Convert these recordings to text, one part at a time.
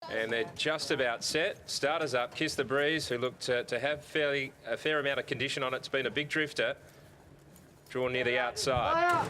And they're just about set. Starters up, Kiss the Breeze, who looked to have a fair amount of condition on it. It's been a big drifter. Drawn near the outside.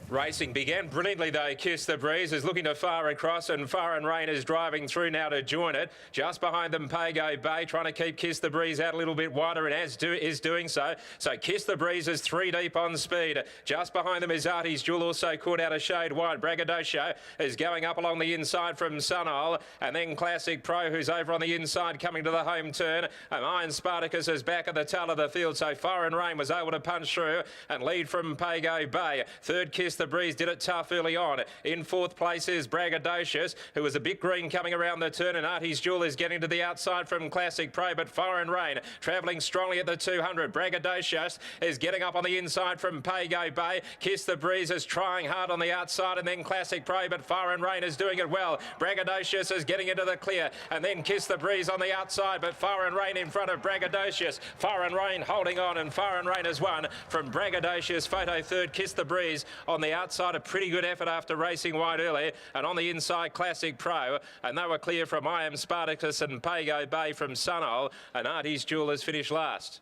Racing began brilliantly though. Kiss the Breeze is looking to fire across, and Fire and Rain is driving through now to join it. Just behind them, Pago Bay trying to keep Kiss the Breeze out a little bit wider, and is doing so. So Kiss the Breeze is 3 deep on speed. Just behind them is Artie's Jewel, also caught out a shade wide. Braggadocio is going up along the inside from Sunol, and then Classic Pro, who's over on the inside coming to the home turn. And Iron Spartacus is back at the tail of the field, so Fire and Rain was able to punch through and lead from Pago Bay. Third, Kiss the Breeze did it tough early on. In fourth place is Braggadocious, who was a bit green coming around the turn, and Artie's Jewel is getting to the outside from Classic Pro, but Fire and Rain travelling strongly at the 200. Braggadocious is getting up on the inside from Pago Bay. Kiss the Breeze is trying hard on the outside, and then Classic Pro, but Fire and Rain is doing it well. Braggadocious is getting into the clear, and then Kiss the Breeze on the outside, but Fire and Rain in front of Braggadocious. Fire and Rain holding on, and Fire and Rain has won from Braggadocious. Photo third, Kiss the Breeze on the outside. A pretty good effort after racing wide early, and on the inside Classic Pro, and they were clear from I Am Spartacus and Pago Bay from Sunol, and Artie's Jewel has finished last.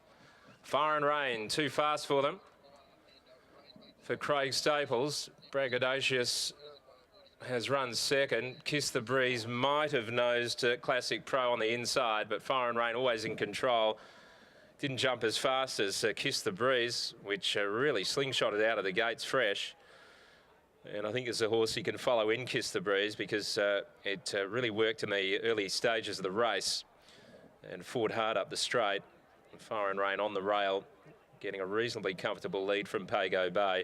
Fire and Rain too fast for them. For Craig Staples, Braggadocious has run second. Kiss the Breeze might have nosed Classic Pro on the inside, but Fire and Rain always in control. Didn't jump as fast as Kiss the Breeze, which really slingshotted out of the gates fresh. And I think it's a horse he can follow in Kiss the Breeze, because it really worked in the early stages of the race and fought hard up the straight. And Fire and Rain on the rail, getting a reasonably comfortable lead from Pago Bay.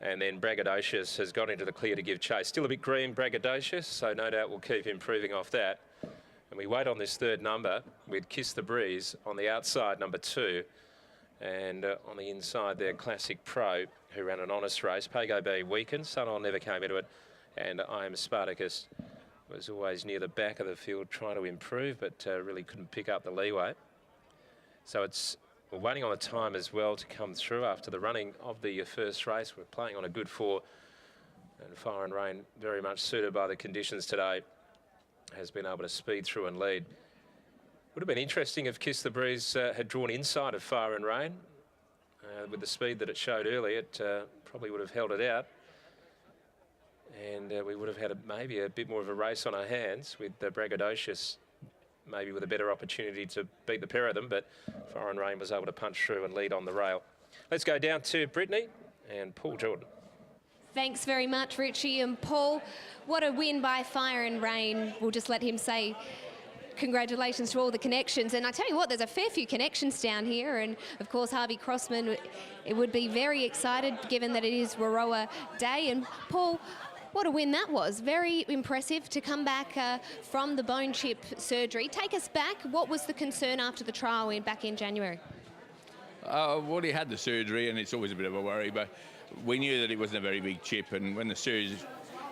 And then Braggadocious has got into the clear to give chase. Still a bit green, Braggadocious, so no doubt we'll keep improving off that. And we wait on this third number with Kiss the Breeze on the outside, number 2. And on the inside there, Classic Pro, who ran an honest race. Pago Bay weakened, Sunol never came into it, and I Am Spartacus was always near the back of the field trying to improve, but really couldn't pick up the leeway. So we're waiting on the time as well to come through after the running of the first race. We're playing on a good 4, and Fire and Rain, very much suited by the conditions today, has been able to speed through and lead. Would have been interesting if Kiss the Breeze had drawn inside of Fire and Rain. With the speed that it showed early, it probably would have held it out. And we would have had maybe a bit more of a race on our hands with Braggadocious, maybe with a better opportunity to beat the pair of them, but Fire and Rain was able to punch through and lead on the rail. Let's go down to Brittany and Paul Jordan. Thanks very much, Richie and Paul. What a win by Fire and Rain. We'll just let him say congratulations to all the connections. And I tell you what, there's a fair few connections down here. And of course, Harvey Crossman, it would be very excited given that it is Warroa Day. And Paul, what a win that was. Very impressive to come back from the bone chip surgery. Take us back. What was the concern after the trial back in January? Well, he had the surgery, and it's always a bit of a worry, but we knew that it wasn't a very big chip. And when the surgery,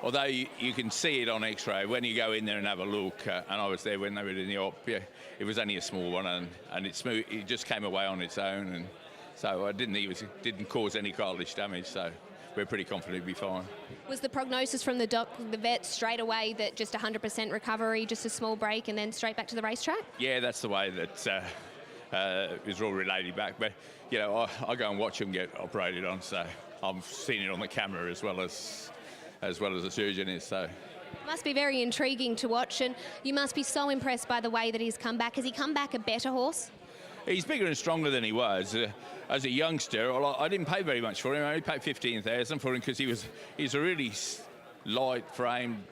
although you can see it on X-ray, when you go in there and have a look, and I was there when they were in the op, yeah, it was only a small one, and it smooth. It just came away on its own, and so I didn't think it didn't cause any cartilage damage. So we're pretty confident it'll be fine. Was the prognosis from the vet straight away that just 100% recovery, just a small break, and then straight back to the racetrack? Yeah, that's the way that it was all related back. But you know, I go and watch them get operated on, so I've seen it on the camera as well as the surgeon is. So it must be very intriguing to watch, and you must be so impressed by the way that he's come back. Has he come back a better horse? He's bigger and stronger than he was. As a youngster, I didn't pay very much for him. I only paid $15,000 for him because he's a really light-framed,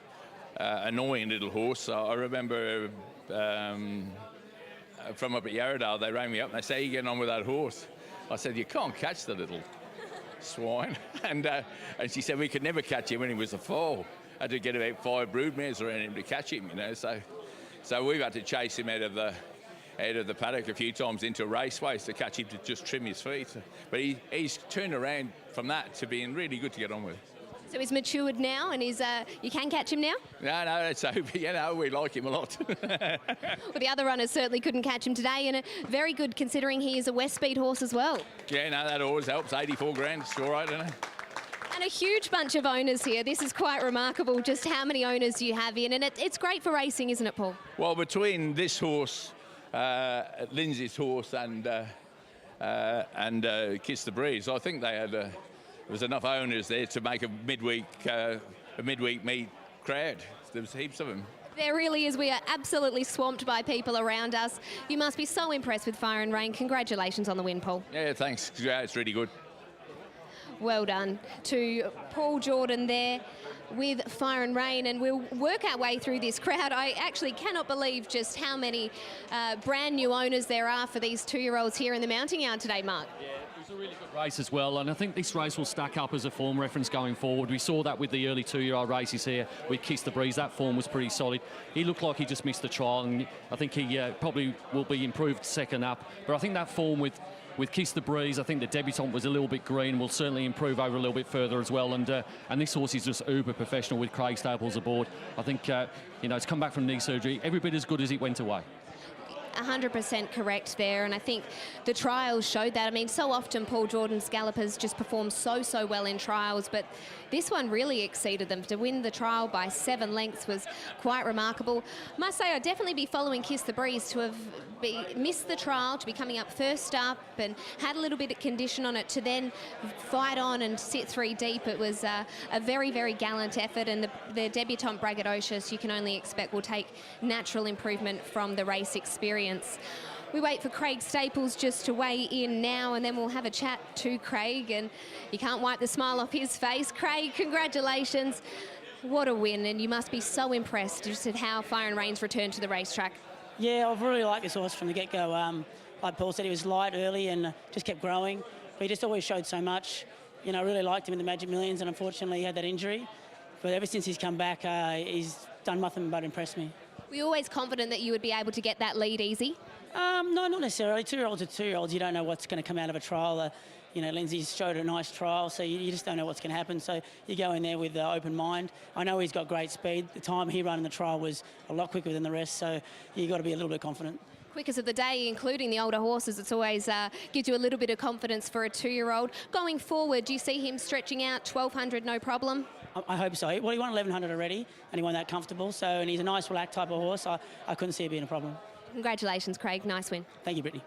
annoying little horse. So I remember from up at Yarradale, they rang me up and they said, "How are you getting on with that horse?" I said, "You can't catch the little swine." And she said, "We could never catch him when he was a foal. Had to get about 5 broodmares around him to catch him, you know." So we've had to chase him out of the paddock a few times into raceways to catch him, to just trim his feet. But he's turned around from that to being really good to get on with. So he's matured now, and you can catch him now? No, it's over. You know, we like him a lot. Well, the other runners certainly couldn't catch him today, and very good considering he is a West Speed horse as well. Yeah, no, that always helps. 84 grand, it's all right, isn't it? And a huge bunch of owners here. This is quite remarkable just how many owners you have in, and it's great for racing, isn't it, Paul? Well, between this horse, Lindsay's horse, and Kiss the Breeze, I think they had there was enough owners there to make a midweek meet crowd. There was heaps of them. There really is. We are absolutely swamped by people around us. You must be so impressed with Fire and Rain. Congratulations on the win, Paul. Yeah, thanks. Yeah, it's really good. Well done to Paul Jordan there with Fire and Rain, and we'll work our way through this crowd. I actually cannot believe just how many brand new owners there are for these 2-year-olds here in the mounting yard today, Mark. Yeah, it was a really good race as well, and I think this race will stack up as a form reference going forward. We saw that with the early 2-year-old races here with Kiss the Breeze. That form was pretty solid. He looked like he just missed the trial, and I think he probably will be improved second up. But I think that form with Kiss the Breeze, I think the debutant was a little bit green, will certainly improve over a little bit further as well. And this horse is just uber professional with Craig Staples aboard. I think, it's come back from knee surgery, every bit as good as it went away. 100% correct there, and I think the trials showed that. I mean, so often Paul Jordan's gallopers just perform so well in trials, but this one really exceeded them. To win the trial by 7 lengths was quite remarkable. Must say, I'd definitely be following Kiss the Breeze. To have missed the trial, to be coming up first up and had a little bit of condition on it, to then fight on and sit 3 deep. It was a very gallant effort, and the debutant Braggadocious, you can only expect, will take natural improvement from the race experience. We wait for Craig Staples just to weigh in now, and then we'll have a chat to Craig, and you can't wipe the smile off his face. Craig, congratulations. What a win, and you must be so impressed just at how Fire and Rain's returned to the racetrack. Yeah, I've really liked this horse from the get-go. Like Paul said, he was light early and just kept growing, but he just always showed so much. You know, I really liked him in the Magic Millions, and unfortunately he had that injury. But ever since he's come back, he's done nothing but impress me. Were you always confident that you would be able to get that lead easy? No, not necessarily. 2-year-olds are 2-year-olds. You don't know what's going to come out of a trial. Lindsay's showed a nice trial, so you just don't know what's going to happen. So you go in there with an open mind. I know he's got great speed. The time he ran in the trial was a lot quicker than the rest, so you've got to be a little bit confident. Quickest of the day, including the older horses, it's always gives you a little bit of confidence for a 2-year-old. Going forward, do you see him stretching out 1,200 no problem? I hope so. Well, he won 1,100 already, and he won that comfortable. So, and he's a nice, relaxed type of horse. I couldn't see it being a problem. Congratulations, Craig. Nice win. Thank you, Brittany.